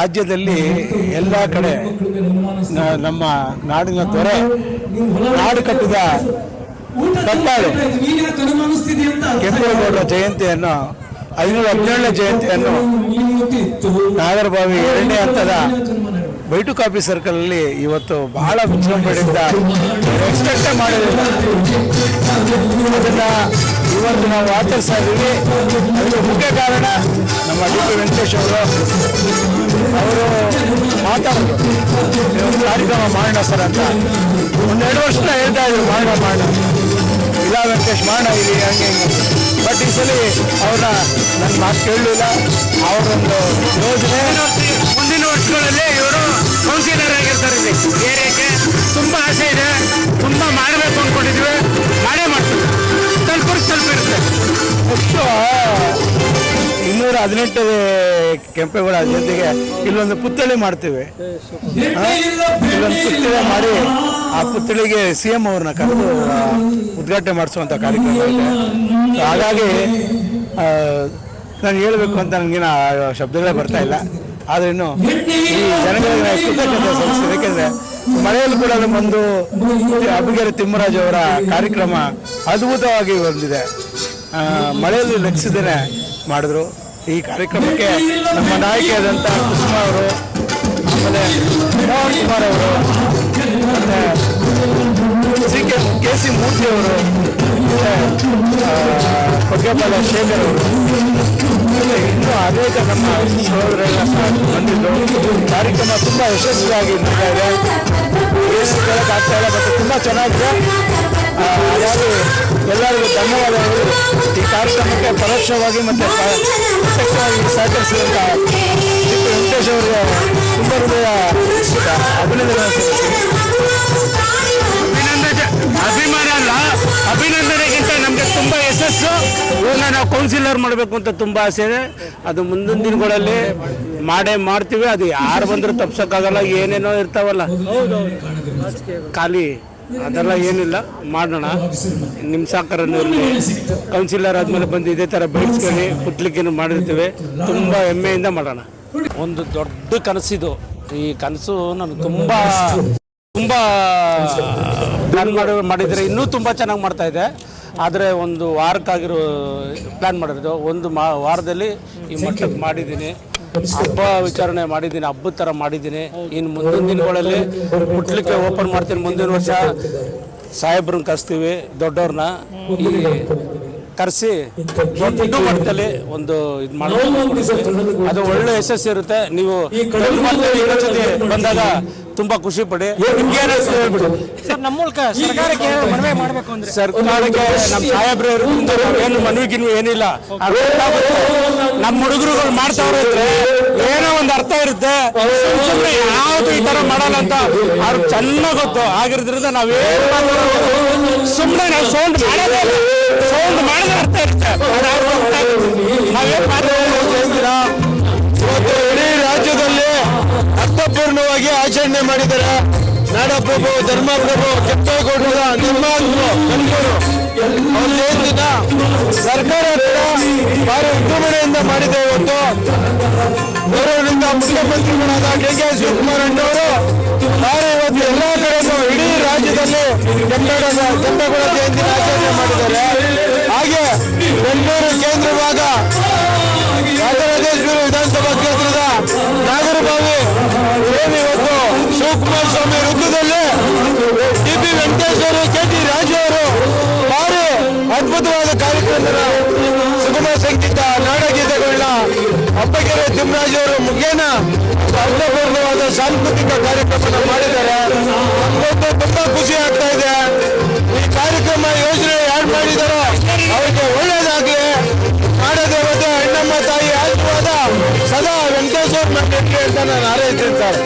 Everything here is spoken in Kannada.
ರಾಜ್ಯದಲ್ಲಿ ಎಲ್ಲ ಕಡೆ ನಮ್ಮ ನಾಡಿನ ದೊರೆ ನಾಡು ಕಟ್ಟಿದ ಕಟ್ಟಾಳು ಕೆಂಪೇಗೌಡರ ಜಯಂತಿಯನ್ನು 517ನೇ ಜಯಂತಿಯನ್ನು ನಾಗರಬಾವಿ 2ನೇ ಹಂತದ ಬೈಟು ಕಾಫಿ ಸರ್ಕಲ್ ಅಲ್ಲಿ ಇವತ್ತು ಬಹಳ ವಿಜೃಂಭಣೆಯಿಂದ ಎಕ್ಸ್ಪೆಕ್ಟೇ ಮಾಡಿರಲಿಲ್ಲ. ಅದನ್ನ ಇವತ್ತು ನಾವು ಆಚರಿಸ್ತಾ ಇದ್ದೀವಿ. ಅದಕ್ಕೆ ಮುಖ್ಯ ಕಾರಣ ನಮ್ಮ DP ವೆಂಕಟೇಶ್ ಅವರು ಮಾತಾಡೋದು ಕಾರ್ಯಕ್ರಮ ಮಾಡೋಣ ಸರ್ ಅಂತ 1-2 ವರ್ಷ ಹೇಳ್ತಾ ಇದ್ರು ಮಾಡೋಣ ಇಲ್ಲ ವೆಂಕಟೇಶ್ ಮಾಡೋಣ ಇಲ್ಲಿ ಹಂಗೆ ಬಟ್ ಈ ಸಲ ಅವ್ರನ್ನ ನನ್ನ ಮಾತು ಕೇಳಲಿಲ್ಲ. ಅವರೊಂದು ಯೋಜನೆ ಮುಂದಿನ ವರ್ಷಗಳಲ್ಲಿ ಇವರು ಕೌನ್ಸಿಲರ್ ಆಗಿರ್ತಾರೆ. ಇಲ್ಲಿ ಏರಿಯಾಕ್ಕೆ ತುಂಬ ಆಸೆ ಇದೆ, ತುಂಬ ಮಾಡಬೇಕು ಅಂದ್ಕೊಂಡಿದ್ವಿ, ಮಾಡೇ ಮಾಡ್ತೀವಿ. ತಲುಪಿರುತ್ತೆ. ನೆಕ್ಸ್ಟು 218 ಕೆಂಪೇಗೌಡ ಜಯಂತಿಗೆ ಇಲ್ಲೊಂದು ಪುತ್ಥಳಿ ಮಾಡ್ತೀವಿ. ಇಲ್ಲೊಂದು ಪುತ್ಥಳಿ ಮಾಡಿ ಆ ಪುತ್ಥಳಿಗೆ CM ಅವ್ರನ್ನ ಕರೆದು ಉದ್ಘಾಟನೆ ಮಾಡಿಸುವಂಥ ಕಾರ್ಯಕ್ರಮ ಇದೆ. ಹಾಗಾಗಿ ನಾನು ಹೇಳಬೇಕು ಅಂತ ನನಗೇನು ಶಬ್ದಗಳೇ ಬರ್ತಾ ಇಲ್ಲ. ಆದರೆ ಇನ್ನು ಈ ಜನಗಳಿಗೆ ಕೃತಜ್ಞತೆ ಸಲ್ಲಿಸ್ತೀನಿ. ಏಕೆಂದರೆ ಮಳೆಯಲ್ಲಿ ಕೂಡ ಒಂದು ಅಬ್ಬಿಗೆರೆ ತಿಮ್ಮರಾಜ್ ಅವರ ಕಾರ್ಯಕ್ರಮ ಅದ್ಭುತವಾಗಿ ಬಂದಿದೆ. ಮಳೆಯಲ್ಲಿ ಲಕ್ಷಿಸದೇ ಮಾಡಿದ್ರು. ಈ ಕಾರ್ಯಕ್ರಮಕ್ಕೆ ನಮ್ಮ ನಾಯಕಿಯಾದಂಥ ಕುಸುಮಾ ಅವರು, ಆಮೇಲೆ ಮೋಹನ್ ಕುಮಾರ್ ಅವರು, ಮತ್ತು KC ಮೂರ್ತಿ ಅವರು, ಕೊಗ್ಗೆಪಾಳ್ಯ ಶೇಖರ್ ಅವರು, ಇನ್ನೂ ಅನೇಕ ನಮ್ಮ ಸಹೋದರರೆಲ್ಲ ಬಂದಿದ್ದು ಕಾರ್ಯಕ್ರಮ ತುಂಬ ಯಶಸ್ವಿಯಾಗಿ ನಡೀತಾ ಇದೆ. ಏನು ಕೇಳೋಕ್ಕಾಗ್ತಾ ಇಲ್ಲ, ಬಟ್ ತುಂಬ ಚೆನ್ನಾಗಿದೆ. ಹಾಗಾಗಿ ಎಲ್ಲರಿಗೂ ಧನ್ಯವಾದಗಳು. ಈ ಕಾರ್ಯಕ್ರಮಕ್ಕೆ ಪರೋಕ್ಷವಾಗಿ ಮತ್ತು ಪ್ರತ್ಯಕ್ಷವಾಗಿ ಸಹಕರಿಸಿದಂಥ DP ವೆಂಕಟೇಶ್ ಅವರಿಗೆ ತುಂಬ ಹೃದಯ ಅಭಿನಂದನೆ ಸಲ್ಲಿಸ್ತೀನಿ. ಅಭಿಮಾನ ಅಲ್ಲ, ಅಭಿನಂದನೆಗಿಂತ ನಮಗೆ ತುಂಬ ಯಶಸ್ಸು. ಇವ್ರನ್ನ ನಾವು ಕೌನ್ಸಿಲರ್ ಮಾಡಬೇಕು ಅಂತ ತುಂಬ ಆಸೆ ಇದೆ. ಅದು ಮುಂದಿನ ದಿನಗಳಲ್ಲಿ ಮಾಡ್ತೀವಿ. ಅದು ಯಾರು ಬಂದರೂ ತಪ್ಸೋಕ್ಕಾಗಲ್ಲ. ಏನೇನೋ ಇರ್ತಾವಲ್ಲ ಖಾಲಿ, ಅದೆಲ್ಲ ಏನಿಲ್ಲ, ಮಾಡೋಣ. ನಿಮ್ಮ ಸಹಕಾರನೂ ಇರಲಿ. ಕೌನ್ಸಿಲರ್ ಆದಮೇಲೆ ಬಂದು ಇದೇ ಥರ ಬೆಳೆಸ್ಕೊಂಡು ಪುಟ್ಲಿಕ್ಕೇನು ಮಾಡಿರ್ತೀವಿ. ತುಂಬ ಹೆಮ್ಮೆಯಿಂದ ಮಾಡೋಣ. ಒಂದು ದೊಡ್ಡ ಕನಸಿದು. ಈ ಕನಸು ನನಗೆ ತುಂಬ ಪ್ಲ್ಯಾನ್ ಮಾಡಿದರೆ ಇನ್ನೂ ತುಂಬ ಚೆನ್ನಾಗಿ ಮಾಡ್ತಾ ಇದೆ. ಆದರೆ ಒಂದು ವಾರಕ್ಕಾಗಿರೋ ಪ್ಲ್ಯಾನ್ ಮಾಡಿರೋದು. ಒಂದು ವಾರದಲ್ಲಿ ಈ ಮಟ್ಟಕ್ಕೆ ಮಾಡಿದ್ದೀನಿ. ಹಬ್ಬ ವಿಚಾರಣೆ ಮಾಡಿದ್ದೀನಿ, ಹಬ್ಬದ ಥರ ಮಾಡಿದ್ದೀನಿ. ಇನ್ನು ಮುಂದಿನ ದಿನಗಳಲ್ಲಿ ಮುಟ್ಲಿಕ್ಕೆ ಓಪನ್ ಮಾಡ್ತೀನಿ. ಮುಂದಿನ ವರ್ಷ ಸಾಹೇಬ್ರನ್ನ ಕರೆಸ್ತೀವಿ, ದೊಡ್ಡವ್ರನ್ನ ಈ ಕರೆಸಿ ದೊಡ್ಡ ಮಟ್ಟದಲ್ಲಿ ಒಂದು ಇದು ಮಾಡಬೇಕು. ಅದು ಒಳ್ಳೆ ಯಶಸ್ಸು ಇರುತ್ತೆ. ನೀವು ಇನ್ನೊಂದ್ಸತಿ ಬಂದಾಗ ತುಂಬಾ ಖುಷಿ ಪಡಿ. ನಮ್ಮ ಮೂಲಕ ಸರ್ಕಾರಕ್ಕೆ ಮನವಿ ಮಾಡಬೇಕು ಅಂದ್ರೆ ಸರ್ಕಾರಕ್ಕೆ ನಮ್ಮ ಸಾಹೇಬ್ರು ಏನು ಮನವಿಗಿನ್ವಿ ಏನಿಲ್ಲ. ನಮ್ಮ ಹುಡುಗರುಗಳು ಮಾಡ್ತಾವ್ರೆ ಇದ್ರೆ ಏನೋ ಒಂದು ಅರ್ಥ ಇರುತ್ತೆ. ಸುಮ್ಮನೆ ಯಾವುದು ಈ ತರ ಮಾಡಲ್ಲ ಅಂತ ಅವ್ರಿಗೆ ಚೆನ್ನಾಗಿ ಗೊತ್ತು. ಆಗಿರೋದ್ರಿಂದ ನಾವೇನು ಸುಮ್ಮನೆ ನಾವು ಸೌಂಡ್ ಮಾಡೋದೇ ಇಲ್ಲ. ಸೌಂಡ್ ಮಾಡಿದ್ರೆ ಅರ್ಥ ಇರುತ್ತೆ. ನಾವೇನು ಮಾಡ್ತೀರಾ? ಇವತ್ತು ಇಡೀ ರಾಜ್ಯದಲ್ಲಿ ಅರ್ಥಪೂರ್ಣವಾಗಿ ಆಚರಣೆ ಮಾಡಿದ್ದಾರೆ. ನಾಡಪ್ರಭು ಧರ್ಮಪ್ರಭು ಕೆಂಪೇಗೌಡರ ನಿರ್ಮಾತೃ ಅವ್ರ ಜಯಂತಿನ ಸರ್ಕಾರ ಕೂಡ ಭಾರಿ ವಿಜೃಂಭಣೆಯಿಂದ ಮಾಡಿದೆ. ಇವತ್ತು ಗೌರವದಿಂದ ಮುಖ್ಯಮಂತ್ರಿಗಳಾದ DK ಶಿವಕುಮಾರ್ ಅಣ್ಣವರು ಭಾರಿ ಇವತ್ತು ಎಲ್ಲ ಕಡೆಗೂ ಇಡೀ ರಾಜ್ಯದಲ್ಲಿ ಕೆಂಪೇಗೌಡ ಜಯಂತಿನ ಆಚರಣೆ ಮಾಡಿದ್ದಾರೆ. ಹಾಗೆ ಬೆಂಗಳೂರು ಕೇಂದ್ರ ಭಾಗ ರಾಜರಾಜೇಶ್ವರಿ ವಿಧಾನಸಭಾ ಕ್ಷೇತ್ರದ ನಾಗರಬಾವಿ ಇವತ್ತು ಶಿವಕುಮಾರ ಸ್ವಾಮಿ ವೃತ್ತದಲ್ಲಿ DP ವೆಂಕಟೇಶ್ ಅವರು, KT ರಾಜು ಅವರು ಭಾರಿ ಅದ್ಭುತವಾದ ಕಾರ್ಯಕ್ರಮದ ಸುಗಮ ಸಂಗೀತ ನಾಡಗೀತೆಗಳನ್ನ ಅಬ್ಬಗೆರೆ ತಿಮ್ಮರಾಜ್ ಅವರು ಮುಖೇನ ಅರ್ಥಪೂರ್ಣವಾದ ಸಾಂಸ್ಕೃತಿಕ ಕಾರ್ಯಕ್ರಮ ಮಾಡಿದ್ದಾರೆ. ತುಂಬಾ ಖುಷಿ ಆಗ್ತಾ ಇದೆ. ಈ ಕಾರ್ಯಕ್ರಮ ಯೋಜನೆ ಯಾರು ಮಾಡಿದಾರೋ ಅವರಿಗೆ ಒಳ್ಳೇದಾಗಲಿ. ನಾಡದೇವತೆ ಹೆಣ್ಣಮ್ಮ ತಾಯಿ ಆಶೀರ್ವಾದ ಸದಾ ವೆಂಕಟೇಶ್ವರ ಮಂದಿರಕ್ಕೆ ಅಂತ ನಾನು ಹಾರೈಸ್ತೀನಿ ಸರ್.